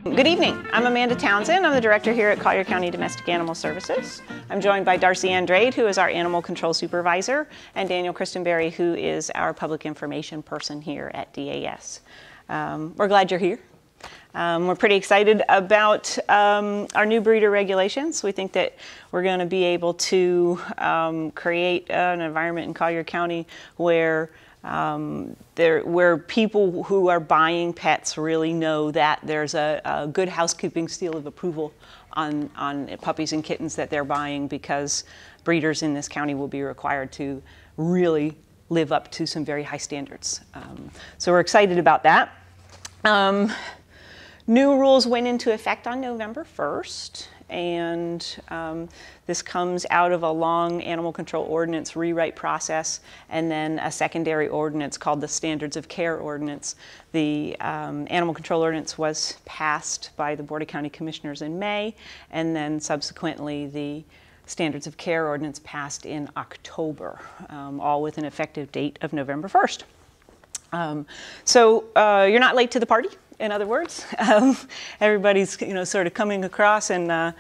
Good evening. I'm Amanda Townsend. I'm the director here at Collier County Domestic Animal Services. I'm joined by Darcy Andrade, who is our Animal Control Supervisor, and Daniel Christenberry, who is our Public Information Person here at DAS. We're glad you're here. We're pretty excited about our new breeder regulations. We think that we're going to be able to create an environment in Collier County where people who are buying pets really know that there's a good housekeeping seal of approval on puppies and kittens that they're buying, because breeders in this county will be required to really live up to some very high standards. So we're excited about that. New rules went into effect on November 1st, and this comes out of a long Animal Control Ordinance rewrite process, and then a secondary ordinance called the Standards of Care Ordinance. The Animal Control Ordinance was passed by the Board of County Commissioners in May, and then subsequently the Standards of Care Ordinance passed in October, all with an effective date of November 1st. So you're not late to the party. In other words, everybody's sort of coming across and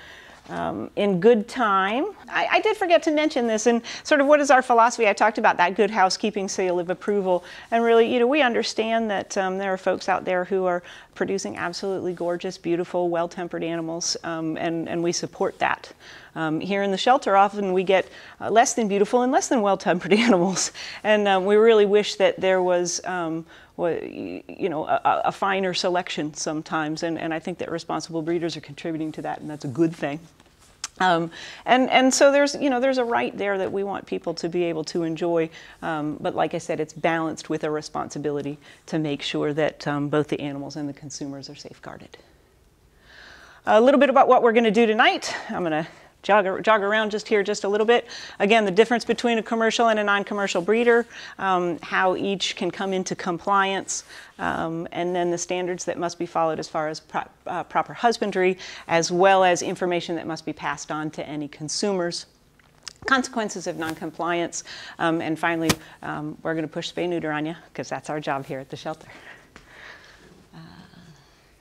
in good time. I did forget to mention this, and sort of what is our philosophy. I talked about that good housekeeping seal of approval, and really, we understand that there are folks out there who are producing absolutely gorgeous, beautiful, well-tempered animals, and we support that. Here in the shelter, often we get less than beautiful and less than well-tempered animals, and we really wish that there was a finer selection sometimes, and I think that responsible breeders are contributing to that, and that's a good thing. And so there's a right there that we want people to be able to enjoy, but like I said, it's balanced with a responsibility to make sure that both the animals and the consumers are safeguarded. A little bit about what we're going to do tonight. I'm going to jog around just a little bit. Again, the difference between a commercial and a non-commercial breeder, how each can come into compliance, and then the standards that must be followed as far as proper husbandry, as well as information that must be passed on to any consumers, consequences of non-compliance, and finally, we're going to push spay-neuter on you, because that's our job here at the shelter.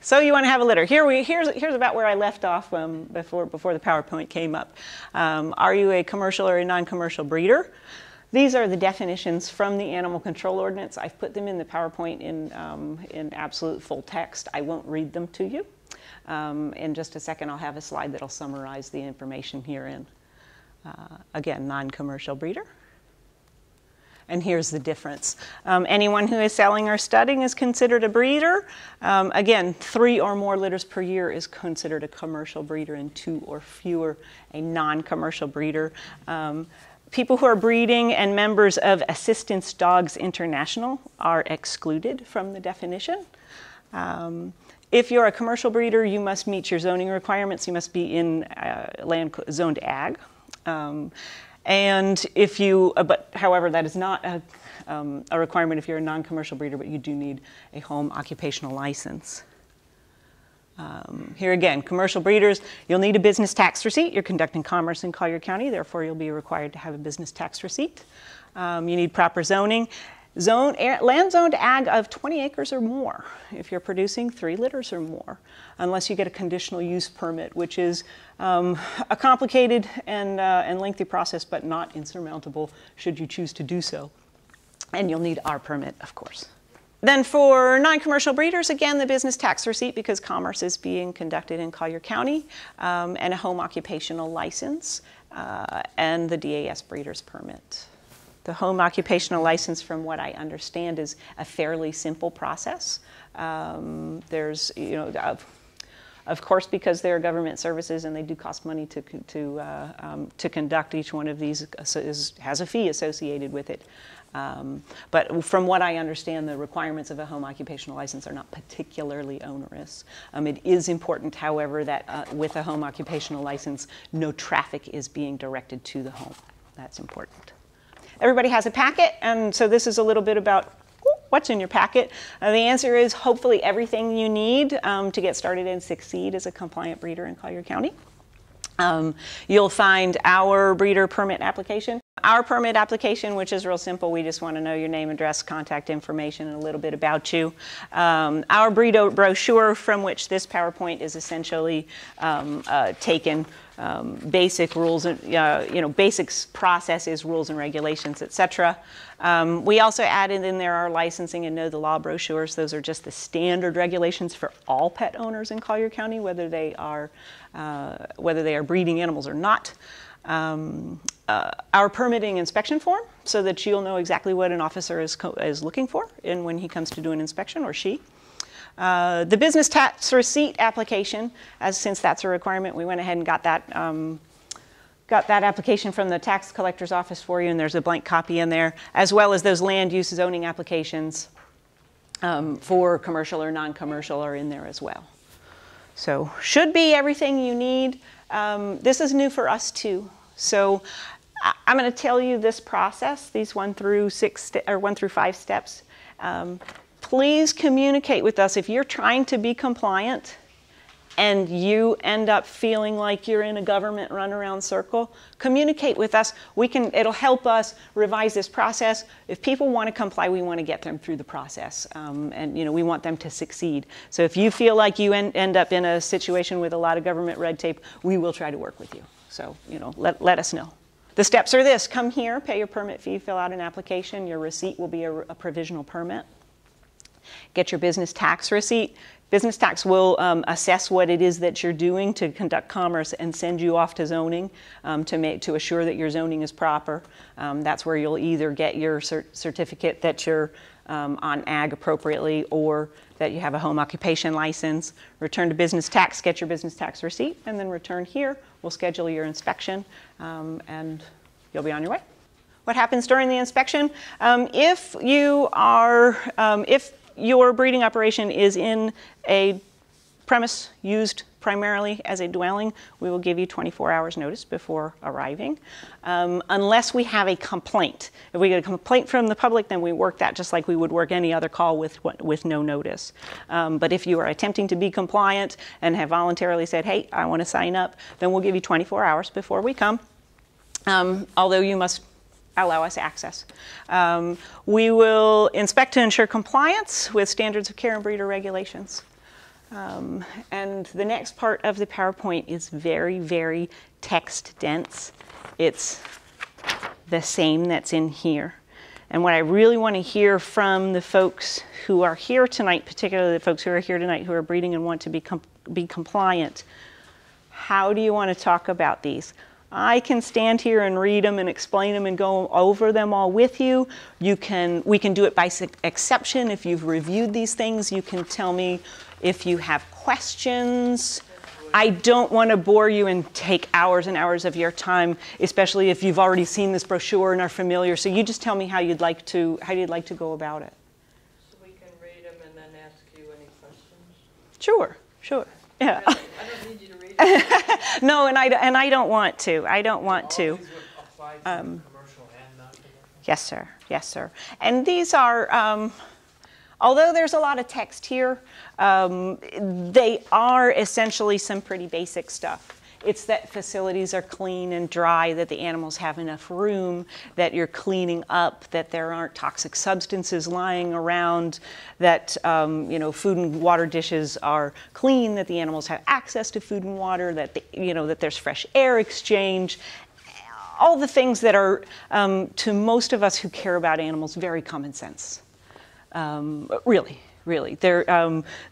So you want to have a litter. Here's about where I left off before the PowerPoint came up. Are you a commercial or a non-commercial breeder? These are the definitions from the Animal Control Ordinance. I've put them in the PowerPoint in absolute full text. I won't read them to you. In just a second, I'll have a slide that'll summarize the information herein. Again, non-commercial breeder. And here's the difference. Anyone who is selling or studying is considered a breeder. Again, 3 or more litters per year is considered a commercial breeder, and 2 or fewer a non-commercial breeder. People who are breeding and members of Assistance Dogs International are excluded from the definition. If you're a commercial breeder, you must meet your zoning requirements. You must be in land zoned ag. And if you, however, that is not a requirement if you're a non-commercial breeder, but you do need a home occupational license. Here again, commercial breeders, you'll need a business tax receipt. You're conducting commerce in Collier County, therefore you'll be required to have a business tax receipt. You need proper zoning. Land zoned ag of 20 acres or more if you're producing 3 litters or more, unless you get a conditional use permit, which is a complicated and lengthy process, but not insurmountable should you choose to do so. And you'll need our permit, of course. Then for non-commercial breeders, again, the business tax receipt, because commerce is being conducted in Collier County, and a home occupational license, and the DAS breeder's permit. The home occupational license, from what I understand, is a fairly simple process. There's, of course, because they're government services and they do cost money to conduct, each one of these has a fee associated with it. But from what I understand, the requirements of a home occupational license are not particularly onerous. It is important, however, that with a home occupational license, no traffic is being directed to the home. That's important. Everybody has a packet, and so this is a little bit about what's in your packet. The answer is hopefully everything you need to get started and succeed as a compliant breeder in Collier County. You'll find our breeder permit application. Our permit application, which is real simple, we just want to know your name, address, contact information, and a little bit about you. Our brochure, from which this PowerPoint is essentially taken, basic rules, basics, processes, rules and regulations, etc. We also added in there our licensing and know the law brochures. Those are just the standard regulations for all pet owners in Collier County, whether they are breeding animals or not. Our permitting inspection form, so that you'll know exactly what an officer is looking for when he comes to do an inspection, or she. The business tax receipt application, since that's a requirement, we went ahead and got that application from the tax collector's office for you, and there's a blank copy in there, as well as those land use zoning applications for commercial or non-commercial are in there as well. So should be everything you need. This is new for us too. So I'm going to tell you this process, these 1 through 5 steps. Please communicate with us if you're trying to be compliant and you end up feeling like you're in a government runaround circle. Communicate with us. It'll help us revise this process. If people want to comply, we want to get them through the process, and we want them to succeed. So if you feel like you end up in a situation with a lot of government red tape, we will try to work with you. So let us know. The steps are this: come here, pay your permit fee, fill out an application. Your receipt will be a provisional permit. Get your business tax receipt. Business tax will assess what it is that you're doing to conduct commerce and send you off to zoning to assure that your zoning is proper. That's where you'll either get your certificate that you're on ag appropriately, or that you have a home occupation license. Return to business tax, get your business tax receipt, and then return here. We'll schedule your inspection, and you'll be on your way. What happens during the inspection? If your breeding operation is in a premise used primarily as a dwelling, we will give you 24 hours notice before arriving, unless we have a complaint. If we get a complaint from the public, then we work that just like we would work any other call with no notice. But if you are attempting to be compliant and have voluntarily said, hey, I want to sign up, then we'll give you 24 hours before we come, although you must allow us access. We will inspect to ensure compliance with standards of care and breeder regulations. And the next part of the PowerPoint is very, very text dense. It's the same that's in here. And what I really want to hear from the folks who are here tonight, particularly the folks who are here tonight who are breeding and want to be compliant, how do you want to talk about these? I can stand here and read them and explain them and go over them all with you. We can do it by exception. If you've reviewed these things, you can tell me if you have questions. I don't want to bore you and take hours and hours of your time, especially if you've already seen this brochure and are familiar. So you just tell me how you'd like to go about it. So we can read them and then ask you any questions? Sure. Yeah. Really? I don't need you to read them. No, and I don't want to. I don't want to. All these would apply to commercial and non-commercial? Yes, sir. Yes, sir. And these are, although there's a lot of text here, they are essentially some pretty basic stuff. It's that facilities are clean and dry, that the animals have enough room, that you're cleaning up, that there aren't toxic substances lying around, that food and water dishes are clean, that the animals have access to food and water, that that there's fresh air exchange. All the things that are, to most of us who care about animals, very common sense. Really.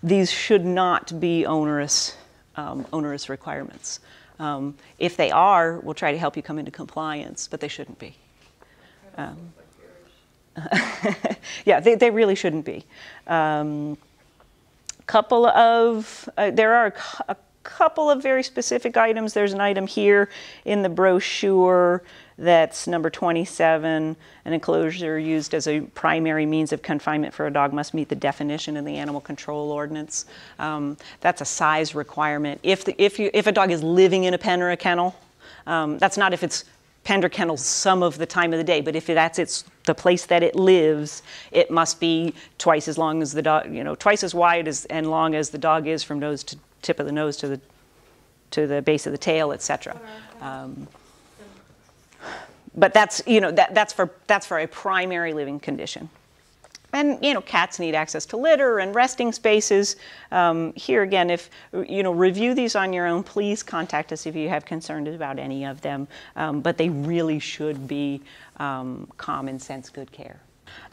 These should not be onerous requirements. If they are, we'll try to help you come into compliance, but they shouldn't be. Yeah, they really shouldn't be. There are a couple of very specific items. There's an item here in the brochure that's number 27. An enclosure used as a primary means of confinement for a dog must meet the definition in the Animal Control Ordinance. That's a size requirement. If a dog is living in a pen or a kennel, that's not if it's pen or kennel some of the time of the day, but if it's the place that it lives, it must be twice as long as the dog, twice as wide and long as the dog is from nose to tip of the nose to the base of the tail, etc. but that's, you know, that's for a primary living condition. And, you know, cats need access to litter and resting spaces. Here again, if, you know, review these on your own, please contact us if you have concerns about any of them. But they really should be common sense, good care.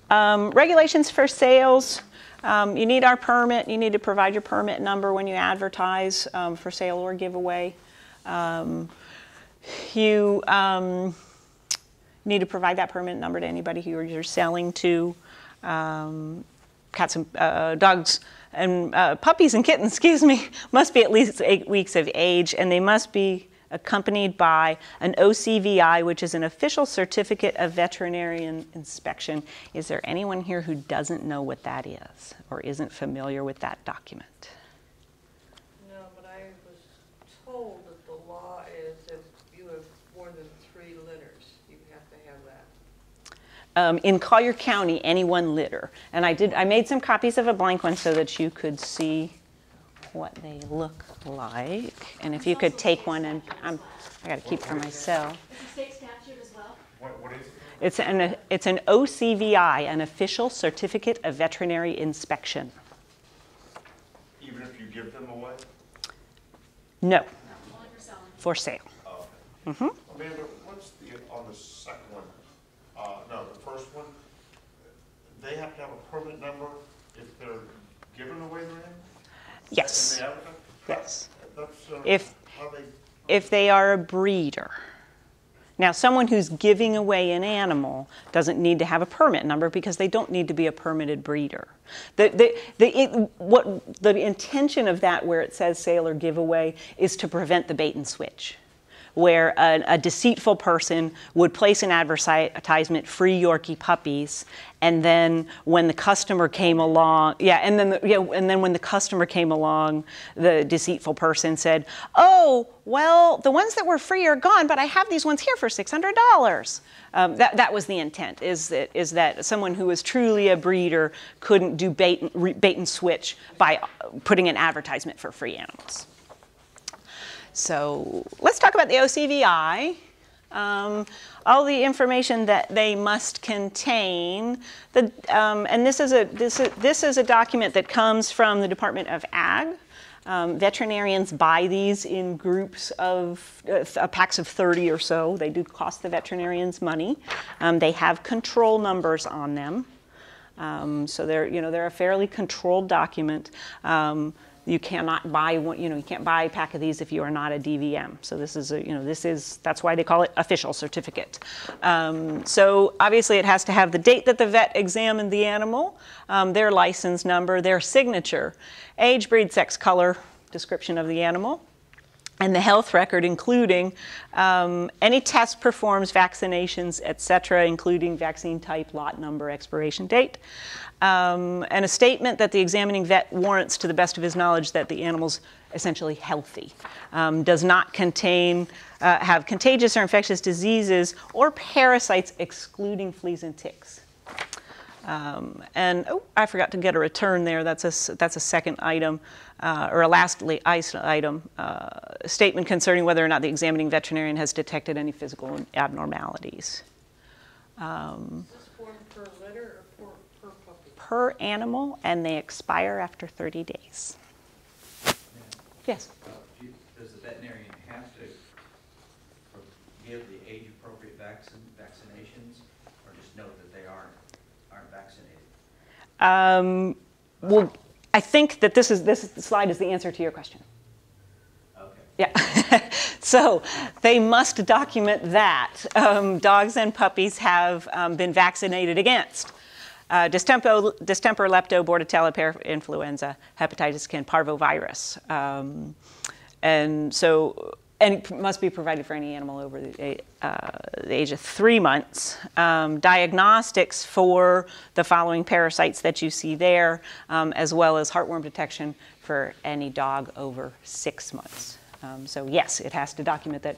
Regulations for sales. You need our permit. You need to provide your permit number when you advertise for sale or giveaway. You need to provide that permit number to anybody who you're selling to. Cats and dogs and puppies and kittens, excuse me, must be at least 8 weeks of age, and they must be accompanied by an OCVI, which is an official certificate of veterinarian inspection. Is there anyone here who doesn't know what that is or isn't familiar with that document? No, but I was told that the law is if you have more than 3 litters, you have to have that. In Collier County, any one litter. And I made some copies of a blank one so that you could see what they look like. And if you could take one, and I got to keep for myself. It's a state statute as well. What is it? It's an OCVI, an official certificate of veterinary inspection. Even if you give them away? No, Only for selling. for sale. Oh, Mm-hmm. Amanda, what's on the second one? No, the first one, they have to have a permit number if they're giving away their animals? Yes. In the advertising? Yes. That's, how they, If they are a breeder. Now, someone who's giving away an animal doesn't need to have a permit number because they don't need to be a permitted breeder. The intention of that, where it says sale or giveaway, is to prevent the bait and switch, where a deceitful person would place an advertisement, free Yorkie puppies, and then when the customer came along, and then when the customer came along, the deceitful person said, "Oh, well, the ones that were free are gone, but I have these ones here for $600." That was the intent, is that someone who was truly a breeder couldn't do bait and switch by putting an advertisement for free animals. So let's talk about the OCVI. All the information that they must contain. And this is a document that comes from the Department of Ag. Veterinarians buy these in groups of packs of 30 or so. They do cost the veterinarians money. They have control numbers on them. So they're a fairly controlled document. You cannot buy one, you can't buy a pack of these if you are not a DVM. So that's why they call it official certificate. So obviously it has to have the date that the vet examined the animal, their license number, their signature, age, breed, sex, color, description of the animal, and the health record, including any test performed, vaccinations, etc., including vaccine type, lot number, expiration date. And a statement that the examining vet warrants, to the best of his knowledge, that the animal's essentially healthy. Does not have contagious or infectious diseases or parasites, excluding fleas and ticks. I forgot to get a return there. That's a second item, or a last item. Statement concerning whether or not the examining veterinarian has detected any physical abnormalities. Is this form per litter or per puppy? Per animal, and they expire after 30 days. Yes? Does the veterinarian have to give the age-appropriate vaccinations, or just note that they aren't vaccinated? Well, I think that this slide is the answer to your question. Okay. Yeah. So they must document that dogs and puppies have been vaccinated against distemper, lepto, bordetella, parainfluenza, hepatitis K, and parvovirus. And it must be provided for any animal over the age of 3 months. Diagnostics for the following parasites that you see there, as well as heartworm detection for any dog over 6 months. So yes, it has to document that.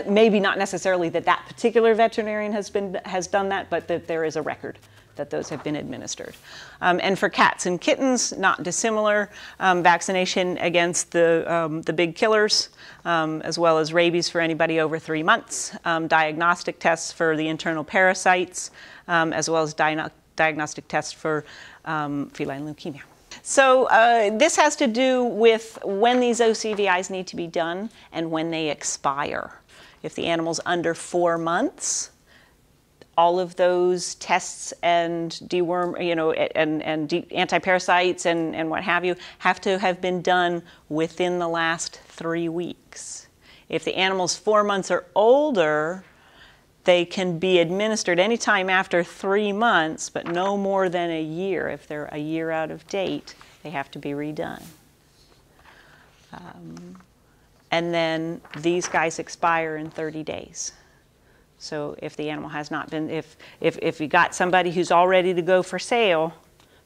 Maybe not necessarily that particular veterinarian has done that, but that there is a record that those have been administered. And for cats and kittens, not dissimilar, vaccination against the big killers, as well as rabies for anybody over 3 months, diagnostic tests for the internal parasites, as well as diagnostic tests for feline leukemia. So this has to do with when these OCVIs need to be done and when they expire. If the animal's under 4 months, all of those tests and deworm, and antiparasites and what have you have to have been done within the last 3 weeks. If the animal's 4 months or older, they can be administered anytime after 3 months, but no more than a year. If they're a year out of date, they have to be redone. And then these guys expire in 30 days. So if the animal has not been, if you got somebody who's all ready to go for sale,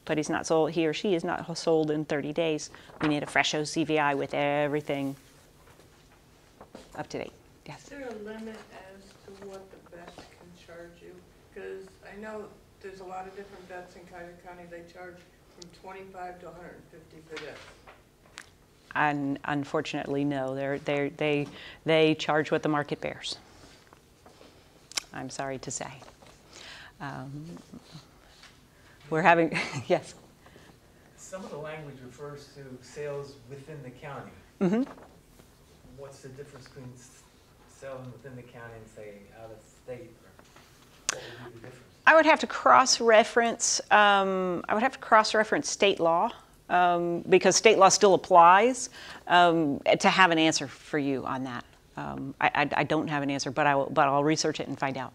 but he's not sold, he or she is not sold in 30 days, we need a fresh OCVI with everything up to date. Yes. Is there a limit as to what the vet can charge you? Because I know there's a lot of different vets in Collier County. They charge from $25 to $150 for this. And unfortunately, no. They charge what the market bears. I'm sorry to say. We're having, yes? Some of the language refers to sales within the county. Mm-hmm. What's the difference between selling within the county and, say, out of state? Or what would be the difference? I would have to cross-reference. State law because state law still applies. To have an answer for you on that, I don't have an answer, but I'll research it and find out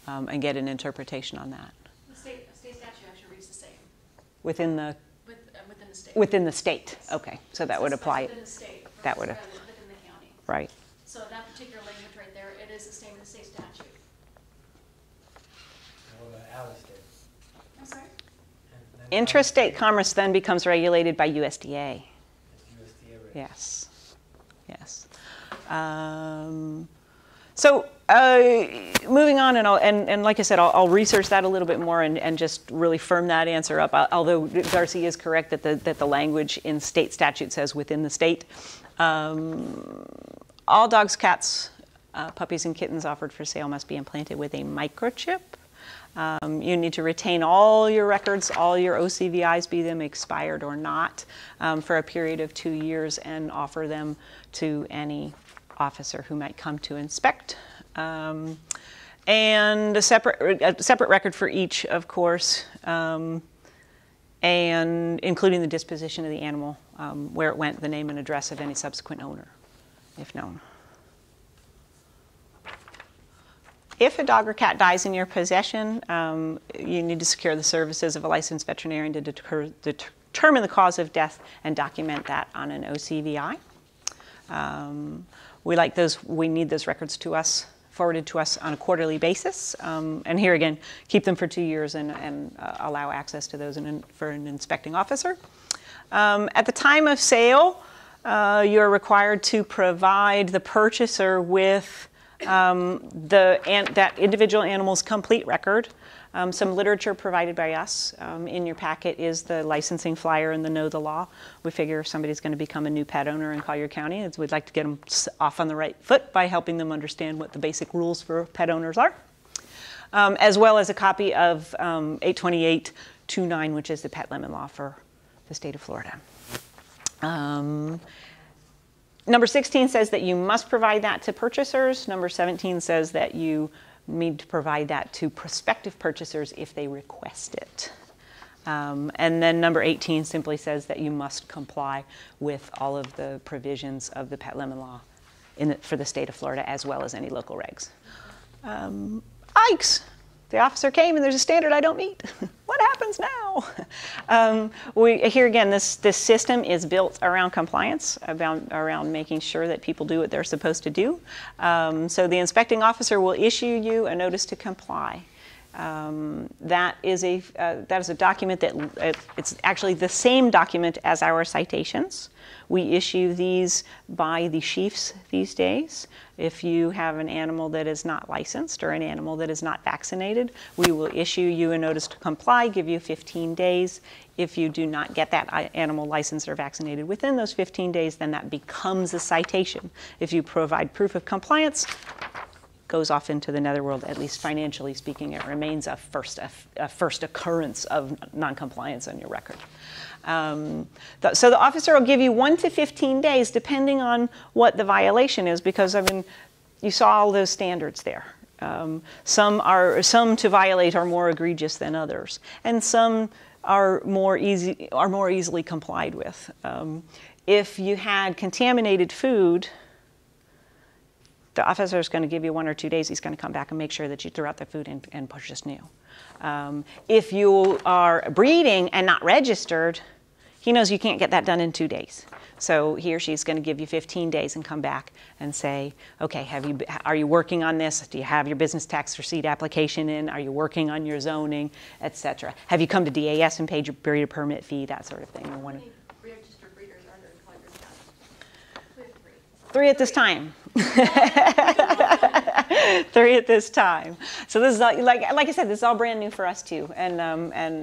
and get an interpretation on that. The state statute actually reads the same. Within the Within the state. within the state. Yes. Okay, so that would apply. Within the state. That would within the county. Right. So that particular language right there, it is the same in the state statute. What about out of state? I'm sorry? And then Intrastate commerce then becomes regulated by USDA. It's USDA rate. Yes. Yes. So moving on, and like I said, I'll research that a little bit more and just really firm that answer up. Although Darcy is correct that the language in state statute says within the state. All dogs, cats, puppies, and kittens offered for sale must be implanted with a microchip. You need to retain all your records, all your OCVIs, be them expired or not, for a period of 2 years and offer them to any officer who might come to inspect. And a separate record for each, of course, and including the disposition of the animal, where it went, the name and address of any subsequent owner, if known. If a dog or cat dies in your possession, you need to secure the services of a licensed veterinarian to determine the cause of death and document that on an OCVI. We need those records forwarded to us on a quarterly basis. And here again, keep them for 2 years and allow access to those for an inspecting officer. At the time of sale, you're required to provide the purchaser with that individual animal's complete record. Some literature provided by us in your packet is the licensing flyer and the Know the Law. We figure if somebody's going to become a new pet owner in Collier County, we'd like to get them off on the right foot by helping them understand what the basic rules for pet owners are, as well as a copy of 828-29, which is the pet lemon law for the state of Florida. Number 16 says that you must provide that to purchasers. Number 17 says that you need to provide that to prospective purchasers if they request it. And then number 18 simply says that you must comply with all of the provisions of the pet lemon law for the state of Florida, as well as any local regs. Yikes! The officer came and there's a standard I don't meet. What happens now? Here again, this system is built around compliance, around making sure that people do what they're supposed to do. So the inspecting officer will issue you a notice to comply. That is a document that it's actually the same document as our citations. We issue these by the chiefs these days. If you have an animal that is not licensed or an animal that is not vaccinated, we will issue you a notice to comply, give you 15 days. If you do not get that animal licensed or vaccinated within those 15 days, then that becomes a citation. If you provide proof of compliance, goes off into the netherworld, at least financially speaking, it remains a first occurrence of noncompliance on your record. So the officer will give you 1 to 15 days, depending on what the violation is, because I mean, you saw all those standards there. Some to violate are more egregious than others, and some are more easily complied with. If you had contaminated food, the officer is going to give you 1 or 2 days. He's going to come back and make sure that you threw out the food and purchased new. If you are breeding and not registered, he knows you can't get that done in 2 days. So he or she is going to give you 15 days and come back and say, okay, are you working on this? Do you have your business tax receipt application in? Are you working on your zoning, etc.? Have you come to DAS and paid your breeder permit fee, that sort of thing? How many registered breeders are there in Collier County? We have 3. 3 at this time. 3 at this time. So this is all, like I said, this is all brand new for us too, and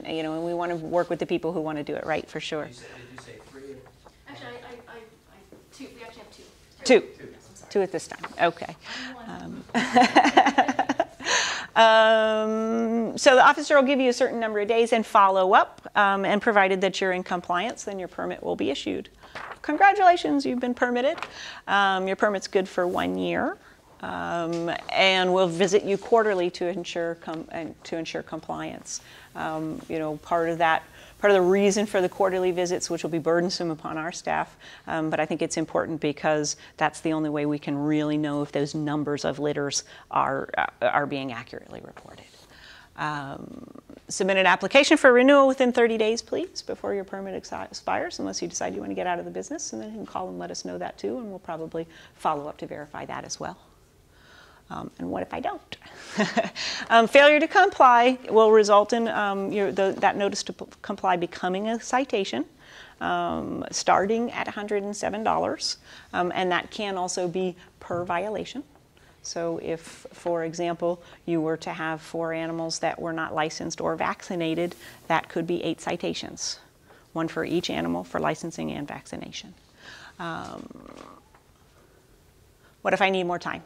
you know, and we want to work with the people who want to do it right for sure. Did you say 3? Actually, I 2. We actually have 2. 2. 2. 2 at this time. Okay. So the officer will give you a certain number of days and follow up, and provided that you're in compliance, then your permit will be issued. Congratulations, you've been permitted. Your permit's good for 1 year, and we'll visit you quarterly to ensure compliance. You know, part of the reason for the quarterly visits, which will be burdensome upon our staff, but I think it's important because that's the only way we can really know if those numbers of litters are being accurately reported. Submit an application for renewal within 30 days, please, before your permit expires, unless you decide you want to get out of the business, and then you can call and let us know that too, and we'll probably follow up to verify that as well. And what if I don't? Failure to comply will result in that notice to comply becoming a citation, starting at $107, and that can also be per violation. So if, for example, you were to have 4 animals that were not licensed or vaccinated, that could be 8 citations, 1 for each animal for licensing and vaccination. What if I need more time?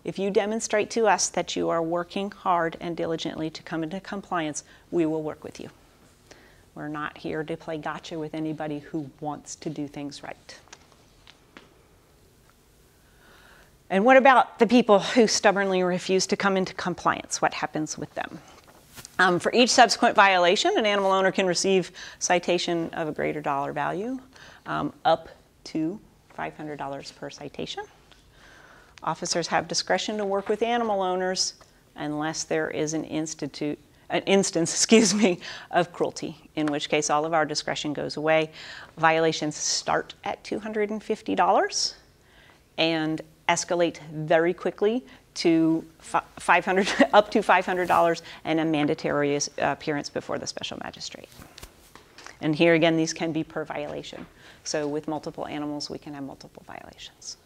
If you demonstrate to us that you are working hard and diligently to come into compliance, we will work with you. We're not here to play gotcha with anybody who wants to do things right. And what about the people who stubbornly refuse to come into compliance? What happens with them? For each subsequent violation, an animal owner can receive citation of a greater dollar value, up to $500 per citation. Officers have discretion to work with animal owners unless there is an instance of cruelty, in which case all of our discretion goes away. Violations start at $250 and escalate very quickly to up to $500 and a mandatory appearance before the special magistrate. And here again, these can be per violation. So with multiple animals, we can have multiple violations.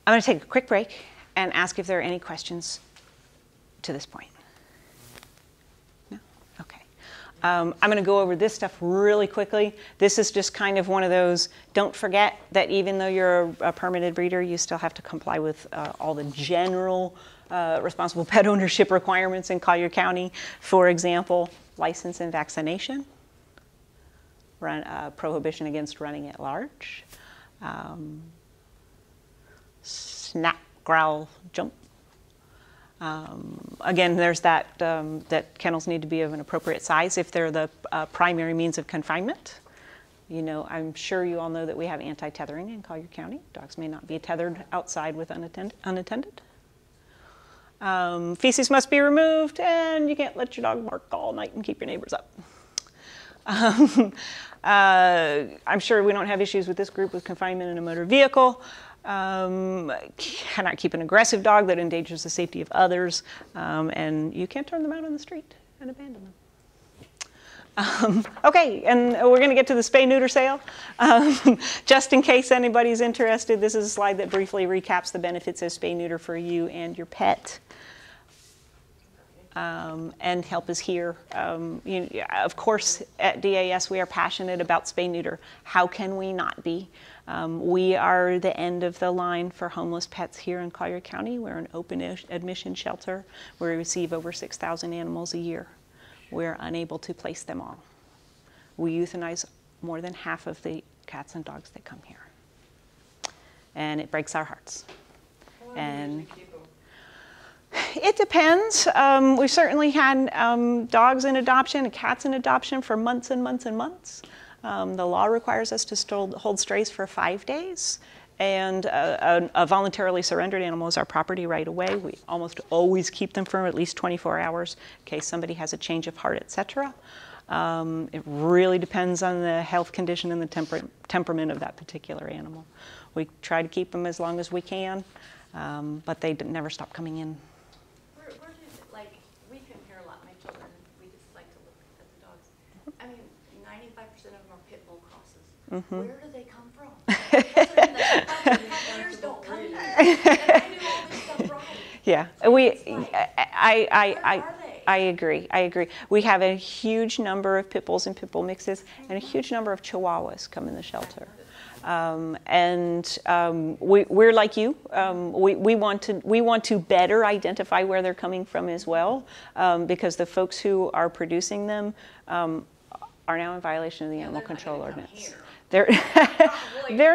I'm going to take a quick break and ask if there are any questions to this point. No? Okay. I'm going to go over this stuff really quickly. This is just kind of one of those, don't forget that even though you're a permitted breeder, you still have to comply with all the general responsible pet ownership requirements in Collier County. For example, license and vaccination, prohibition against running at large, snap, growl, jump. Again, there's that kennels need to be of an appropriate size if they're the primary means of confinement. You know, I'm sure you all know that we have anti-tethering in Collier County. Dogs may not be tethered outside with unattended. Feces must be removed, and you can't let your dog bark all night and keep your neighbors up. I'm sure we don't have issues with this group with confinement in a motor vehicle. cannot keep an aggressive dog that endangers the safety of others, and you can't turn them out on the street and abandon them. Okay, and we're going to get to the spay-neuter sale. Just in case anybody's interested, this is a slide that briefly recaps the benefits of spay-neuter for you and your pet. And help is here. Of course, at DAS, we are passionate about spay-neuter. How can we not be? We are the end of the line for homeless pets here in Collier County. We're an open admission shelter where we receive over 6,000 animals a year. We're unable to place them all. We euthanize more than half of the cats and dogs that come here. And it breaks our hearts. How long do you usually keep them? It depends. We've certainly had dogs in adoption and cats in adoption for months and months and months. The law requires us to hold strays for 5 days. And a voluntarily surrendered animal is our property right away. We almost always keep them for at least 24 hours in case somebody has a change of heart, etc. It really depends on the health condition and the temperament of that particular animal. We try to keep them as long as we can, but they never stop coming in. Where do like, we compare a lot, my children, we just like to look at the dogs. I mean, 95% of them are pit bull crosses. Mm-hmm. Where do they come from? Puppies don't come here. And I do all this stuff right. Yeah, I agree. We have a huge number of pit bulls and pit bull mixes, and a huge number of chihuahuas come in the shelter. We're like you. We want to better identify where they're coming from as well, because the folks who are producing them are now in violation of the Animal Control Ordinance. They're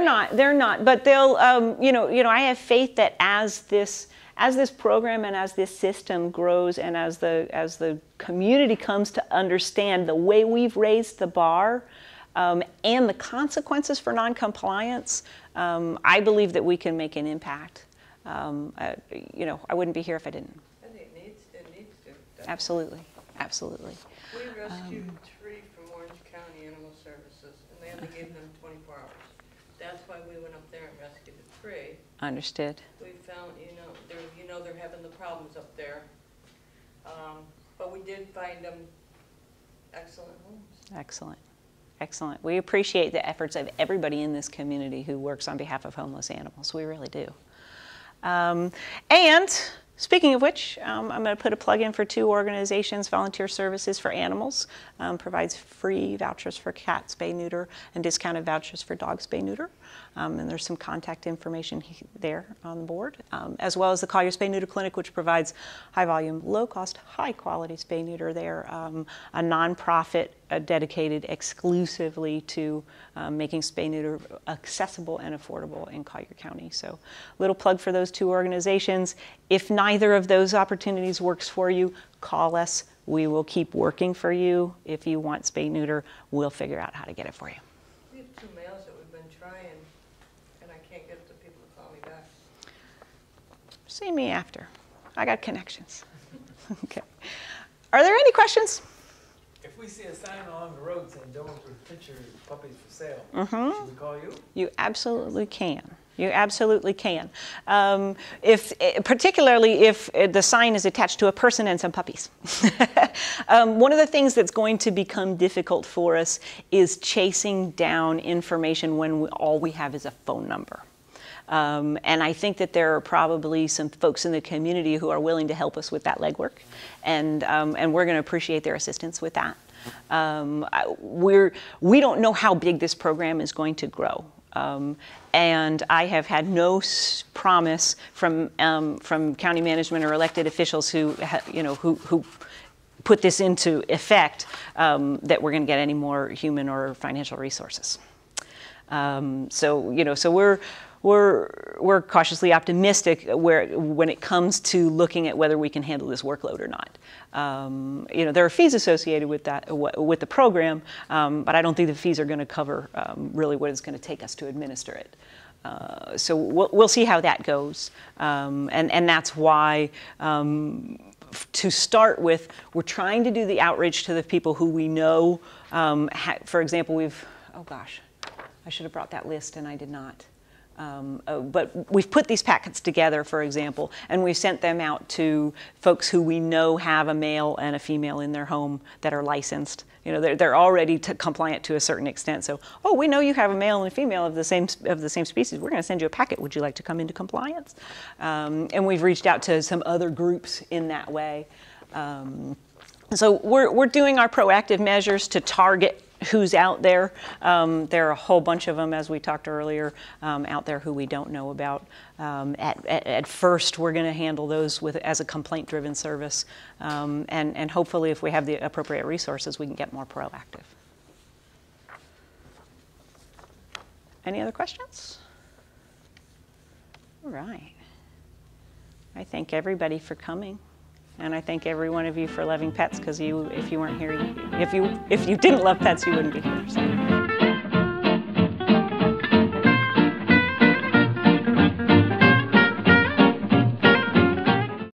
not, but they'll, I have faith that as this program and as this system grows and as the community comes to understand the way we've raised the bar and the consequences for noncompliance, I believe that we can make an impact. I wouldn't be here if I didn't. I think it needs to. Absolutely. We rescued 3 from Orange County Animal Services, and they only gave them 24 hours. That's why we went up there and rescued the 3. Understood. We found, they're having the problems up there. But we did find them excellent homes. Excellent. We appreciate the efforts of everybody in this community who works on behalf of homeless animals. We really do. And speaking of which, I'm going to put a plug in for 2 organizations. Volunteer Services for Animals provides free vouchers for cat spay neuter and discounted vouchers for dog spay neuter. And there's some contact information there on the board, as well as the Collier Spay Neuter Clinic, which provides high volume, low cost, high quality spay neuter. They're a nonprofit dedicated exclusively to making spay neuter accessible and affordable in Collier County. So little plug for those 2 organizations. If neither of those opportunities works for you, call us. We will keep working for you. If you want spay neuter, we'll figure out how to get it for you. We have 2 males that we've been trying, and I can't get the people to call me back. See me after. I got connections. Okay. Are there any questions? If we see a sign along the road saying don't picture puppies for sale, Mm-hmm. should we call you? You absolutely can. Particularly if the sign is attached to a person and some puppies. One of the things that's going to become difficult for us is chasing down information when all we have is a phone number. And I think that there are probably some folks in the community who are willing to help us with that legwork, and we're going to appreciate their assistance with that. We don't know how big this program is going to grow. And I have had no promise from county management or elected officials who put this into effect that we're going to get any more human or financial resources. So we're cautiously optimistic when it comes to looking at whether we can handle this workload or not. There are fees associated with that, with the program, but I don't think the fees are going to cover really what it's going to take us to administer it. So we'll see how that goes, and that's why. To start with, we're trying to do the outreach to the people who we know. For example, oh gosh, I should have brought that list and I did not. But we've put these packets together, for example, and we've sent them out to folks who we know have a male and a female in their home that are licensed. You know, they're already compliant to a certain extent. So, oh, we know you have a male and a female of the same species. We're going to send you a packet. Would you like to come into compliance? And we've reached out to some other groups in that way. So we're doing our proactive measures to target who's out there. There are a whole bunch of them, as we talked earlier, out there who we don't know about. At first, we're going to handle those as a complaint-driven service, and hopefully, if we have the appropriate resources, we can get more proactive. Any other questions? All right. I thank everybody for coming. And I thank every one of you for loving pets, because if you weren't here, if you didn't love pets, you wouldn't be here. So.